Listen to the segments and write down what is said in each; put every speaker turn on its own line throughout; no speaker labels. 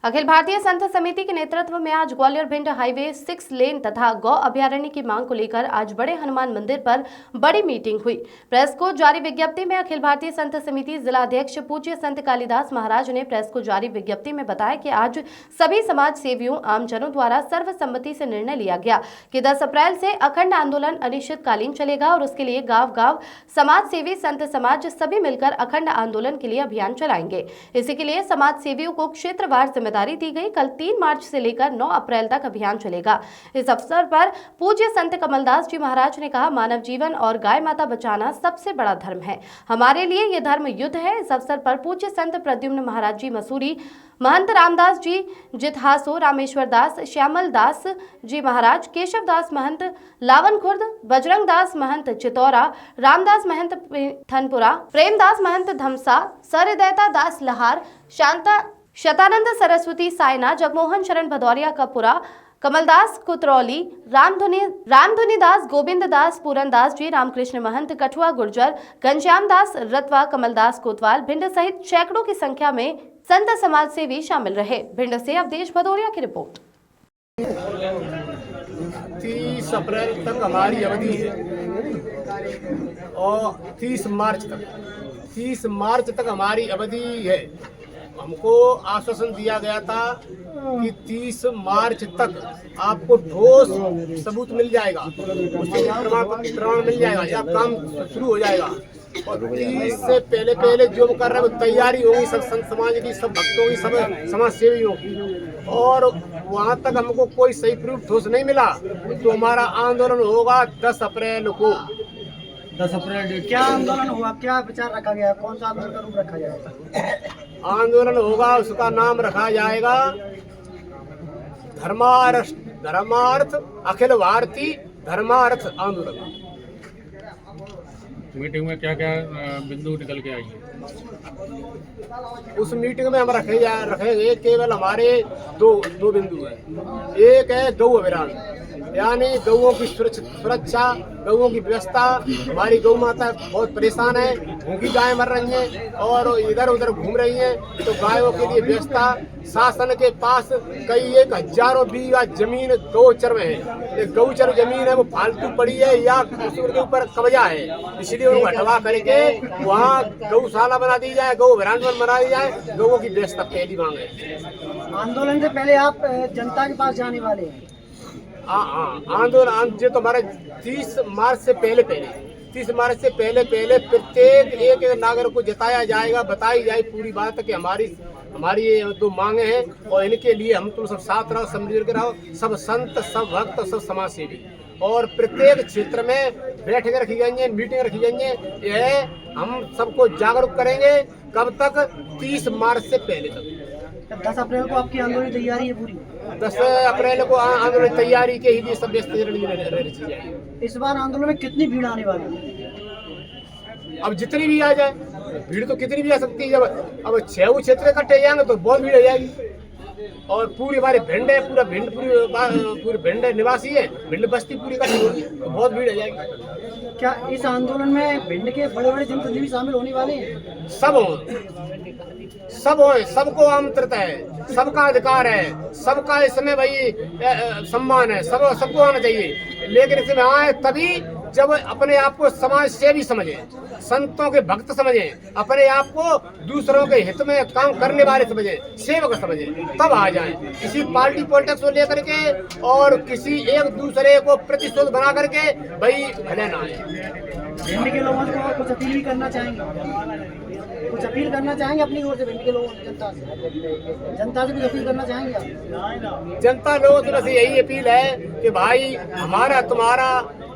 अखिल भारतीय संत समिति के नेतृत्व में आज ग्वालियर भिंड हाईवे 6 लेन तथा गौ अभयारण्य की मांग को लेकर आज बड़े हनुमान मंदिर पर बड़ी मीटिंग हुई। प्रेस को जारी विज्ञप्ति में अखिल भारतीय संत समिति जिला अध्यक्ष पूज्य संत कालीदास महाराज ने प्रेस को जारी विज्ञप्ति में बताया कि आज सभी समाज सेवियों आमजनों द्वारा सर्वसम्मति से निर्णय लिया गया कि 10 अप्रैल से अखंड आंदोलन अनिश्चितकालीन चलेगा और उसके लिए गांव-गांव समाज सेवी संत समाज सभी मिलकर अखंड आंदोलन के लिए अभियान चलाएंगे। इसी के लिए समाज सेवियों को क्षेत्रवार जिम्मेदारी दी गई। कल 3 मार्च से लेकर 9 अप्रैल तक अभियान चलेगा। इस अवसर पर पूज्य संत कमलदास जी महाराज ने कहा, मानव जीवन और गाय माता बचाना सबसे बड़ा धर्म है। हमारे लिए ये धर्म युद्ध है। इस अवसर पर पूज्य संत प्रद्युम्न महाराज जी मसूरी, महंत रामदास जी जितहासो, रामेश्वर दास, श्यामल दास जी महाराज, केशव दास महंत लावन खुर्द, बजरंग दास महंत चितौरा, रामदास महंत थनपुरा, प्रेमदास महंत धमसा, सरदयता दास लहार, शतानंद सरस्वती सायना, जगमोहन शरण भदौरिया कपुरा, कमलदास कुतरौली, रामधुनी दास, गोविंद दास, पूरन दास जी, रामकृष्ण महंत कठुआ गुर्जर, घनश्याम दास रतवा, कमलदास कोतवाल, भिंड सहित सैकड़ों की संख्या में संत समाज सेवी शामिल रहे। भिंड से अवधेश भदौरिया की रिपोर्ट।
30 अप्रैल तक हमारी अवधि है और 30 मार्च तक हमारी अवधि है। हमको आश्वासन दिया गया था कि 30 मार्च तक आपको ठोस सबूत मिल जाएगा, उससे प्रमाण मिल जाएगा या काम शुरू हो जाएगा। और 30 से पहले जो हम कर रहे हैं वो तैयारी होगी सब संत समाज की, सब भक्तों की, सब समाज सेवियों की। और वहाँ तक हमको कोई सही प्रूफ ठोस नहीं मिला तो हमारा आंदोलन होगा 10 अप्रैल को।
10 अप्रैल क्या आंदोलन हुआ, क्या विचार रखा गया, कौन सा आंदोलन का रूप रखा जाएगा?
आंदोलन होगा, उसका नाम रखा जाएगा धर्मार्थ अखिल भारतीय धर्मार्थ आंदोलन।
मीटिंग में क्या क्या बिंदु निकल के आई है?
उस मीटिंग में हम रखेंगे केवल हमारे दो बिंदु हैं। एक है गौ अभियान, यानी गौओं की सुरक्षा, गौओं की व्यवस्था। हमारी गौ माता बहुत परेशान है, भूखी गायें मर रही हैं और इधर उधर घूम रही हैं, तो गायों के लिए व्यवस्था। शासन के पास कई 1000 बीघा जमीन गौचर में है। ये गौचर जमीन है वो फालतू पड़ी है या उसके ऊपर कब्जा है, इसलिए उनको हटवा करके वहाँ गौशाला बना दी जाए, गौ अभयारण्य बना दी जाए। गौओं की व्यवस्था पहली मांग है।
आंदोलन से पहले आप जनता के पास जाने वाले हैं?
आंदोलन जो तो हमारे 30 मार्च से पहले प्रत्येक एक नागरिक को जताया जाएगा, बताई जाए पूरी बात कि हमारी ये 2 मांगे हैं और इनके लिए हम तुम सब साथ रहो, समझ के रहो, सब संत, सब भक्त, सब समाज सेवी। और प्रत्येक क्षेत्र में बैठकें रखी जाएंगी, मीटिंग रखी जाएंगी। यह हम सबको जागरूक करेंगे। कब तक? 30 मार्च से पहले तक।
10 अप्रैल को आपकी आंदोलन तैयारी है पूरी?
10 अप्रैल को आंदोलन तैयारी के ही लिए सब व्यस्त रची जाएगी।
इस बार आंदोलन में कितनी भीड़ आने वाली है?
अब जितनी भी आ जाए, भीड़ तो कितनी भी आ सकती है। जब अब 6 क्षेत्र इकट्ठे जाएंगे तो बहुत भीड़ आ जाएगी। और पूरी हमारी भिंड है, पूरी भिंड निवासी है, भिंड बस्ती पूरी इकट्ठी होगी तो बहुत भीड़ आ जाएगी।
क्या इस आंदोलन में भिंड के बड़े जनप्रतिनिधि शामिल होने वाले हैं?
सब हो, सबको आमंत्रित है, सबका अधिकार है, सबका इसमें भाई सम्मान है, सबको आना चाहिए। लेकिन इसमें आए तभी जब अपने आप को समाज सेवी समझे, संतों के भक्त समझे, अपने आप को दूसरों के हित में काम करने वाले समझे, सेवक समझे, तब आ जाए। किसी पार्टी पॉलिटिक्स को लेकर के और किसी एक दूसरे को प्रतिशोध बना करके भाई भले ना आए।
भिंड के लोगों को कुछ अपील भी करना चाहेंगे? कुछ अपील करना चाहेंगे अपनी ओर से भिंड के लोगों को? जनता से कुछ अपील करना चाहेंगे आप?
जनता लोगों से बस यही अपील है कि भाई हमारा तुम्हारा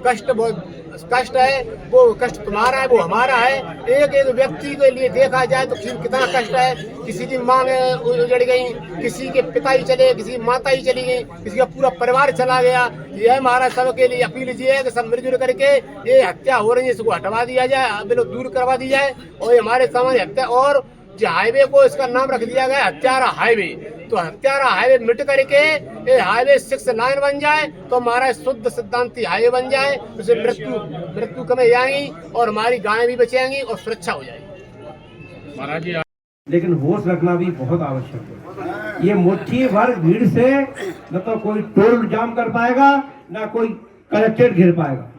कष्ट बहुत कष्ट है, वो कष्ट तुम्हारा है, वो हमारा है। एक व्यक्ति के लिए देखा जाए तो कितना कष्ट है। किसी की मांग उजड़ गई, किसी के पिता ही चले, किसी की माता ही चली गई, किसी का पूरा परिवार चला गया। यह हमारा सबके लिए अपील है कि सब मिलजुल करके ये हत्या हो रही है इसको हटवा दिया जाए, बिल्कुल दूर करवा दी जाए। और ये हमारे समाज हत्या, और जो हाईवे को इसका नाम रख दिया गया हत्यारा हाईवे, तो हत्यारा हाईवे मिट करके ये हाईवे 6 लाइन बन जाए तो हमारा शुद्ध सिद्धांती हाईवे बन जाए। उससे मृत्यु कम जाएंगी और हमारी गायें भी बचेंगी और सुरक्षा हो जाएगी।
महाराज जी
लेकिन होश रखना भी बहुत आवश्यक है। ये मुट्ठी भर भीड़ से न तो कोई टोल जाम कर पाएगा, न कोई कलेक्ट्रेट घिर पाएगा।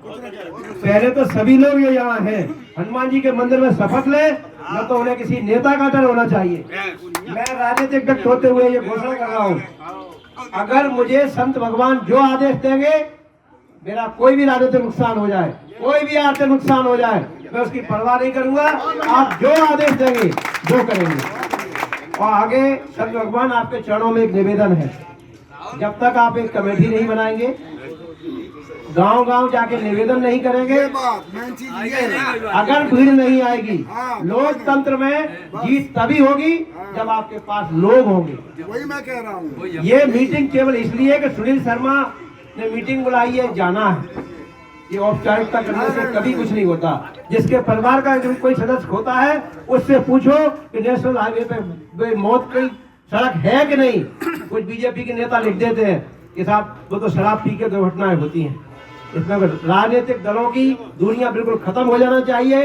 पहले तो सभी लोग ये यहाँ हैं, हनुमान जी के मंदिर में शपथ ले, न तो उन्हें किसी नेता का डर होना चाहिए। मैं राजनीतिक व्यक्ति होते हुए ये घोषणा कर रहा हूँ, अगर मुझे संत भगवान जो आदेश देंगे, मेरा कोई भी राजनीतिक नुकसान हो जाए, कोई भी आर्थिक नुकसान हो जाए, मैं उसकी परवाह नहीं करूंगा। आप जो आदेश देंगे जो करेंगे। और आगे संत भगवान आपके चरणों में एक निवेदन है, जब तक आप एक कमेटी नहीं बनाएंगे, गांव-गांव जाके निवेदन नहीं करेंगे, अगर भीड़ नहीं आएगी, लोकतंत्र में जीत तभी होगी जब आपके पास लोग होंगे।
वही मैं कह रहा हूँ।
ये मीटिंग केवल इसलिए कि सुनील शर्मा ने मीटिंग बुलाई है, जाना है। ये औपचारिकता करने से कभी कुछ नहीं होता। जिसके परिवार का कोई सदस्य होता है, उससे पूछो कि नेशनल हाईवे पे मौत की सड़क है कि नहीं। कुछ बीजेपी के नेता लिख देते हैं कि साहब वो तो शराब पी के दुर्घटनाएं होती हैं। इसमें राजनीतिक दलों की दूरियां बिल्कुल खत्म हो जाना चाहिए।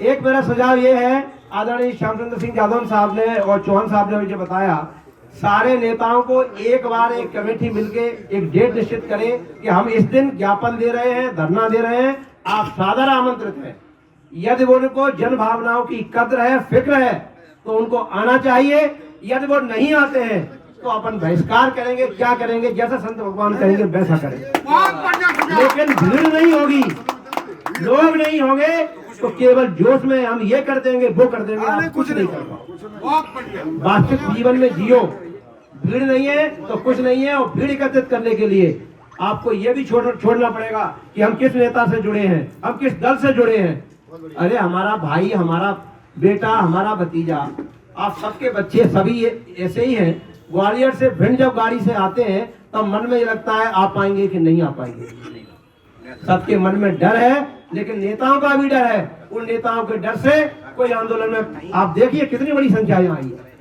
एक मेरा सुझाव ये है, आदरणीय श्याम सुंदर सिंह यादव साहब ने और चौहान साहब ने मुझे बताया, सारे नेताओं को एक बार एक कमेटी मिलके एक डेट निश्चित करें कि हम इस दिन ज्ञापन दे रहे हैं, धरना दे रहे हैं, आप सादर आमंत्रित हैं। यदि वो उनको जन भावनाओं की कद्र है, फिक्र है, तो उनको आना चाहिए। यदि वो नहीं आते हैं तो अपन बहिष्कार करेंगे, क्या करेंगे, जैसा संत भगवान करेंगे वैसा करेंगे। लेकिन भीड़ नहीं होगी, लोग नहीं होंगे, तो केवल जोश में हम ये कर देंगे, वो कर देंगे, आप कुछ नहीं कर पाओगे। वास्तविक जीवन में जियो। भीड़ नहीं है तो कुछ नहीं है। और भीड़ एकत्रित करने के लिए आपको ये भी छोड़ना पड़ेगा कि हम किस नेता से जुड़े हैं, हम किस दल से जुड़े हैं। अरे हमारा भाई, हमारा बेटा, हमारा भतीजा, आप सबके बच्चे सभी ऐसे ही हैं। ग्वालियर से भिंड जब गाड़ी से आते हैं तब मन में ये लगता है आ पाएंगे कि नहीं आ पाएंगे। सबके मन में डर है, लेकिन नेताओं का भी डर है। उन नेताओं के डर से कोई आंदोलन में, आप देखिए कितनी बड़ी संख्या यहाँ आई है,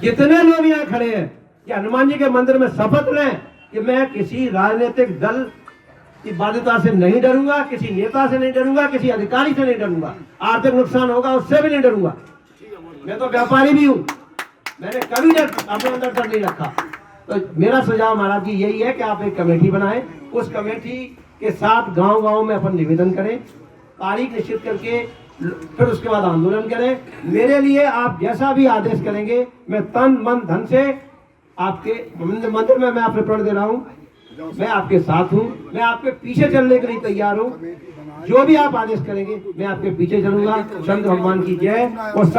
कितने लोग यहाँ खड़े हैं कि हनुमान जी के मंदिर में शपथ लें कि मैं किसी राजनीतिक दल की बाध्यता से नहीं डरूंगा, किसी नेता से नहीं डरूंगा, किसी अधिकारी से नहीं डरूंगा, आर्थिक नुकसान होगा उससे भी नहीं डरूंगा। मैं तो व्यापारी भी हूँ, मैंने कभी अपने अंदर डर नहीं रखा। तो मेरा सुझाव महाराज जी यही है कि आप एक कमेटी बनाएं, उस कमेटी के साथ गांव-गांव में अपन निवेदन करें, तारीख निश्चित करके फिर उसके बाद आंदोलन करें। मेरे लिए आप जैसा भी आदेश करेंगे, मैं तन मन धन से आपके मंदिर में मैं आपसे प्रण दे रहा हूँ, मैं आपके साथ हूँ, मैं आपके पीछे चलने के लिए तैयार हूँ। जो भी आप आदेश करेंगे मैं आपके पीछे चलूंगा। संत भगवान की जय। और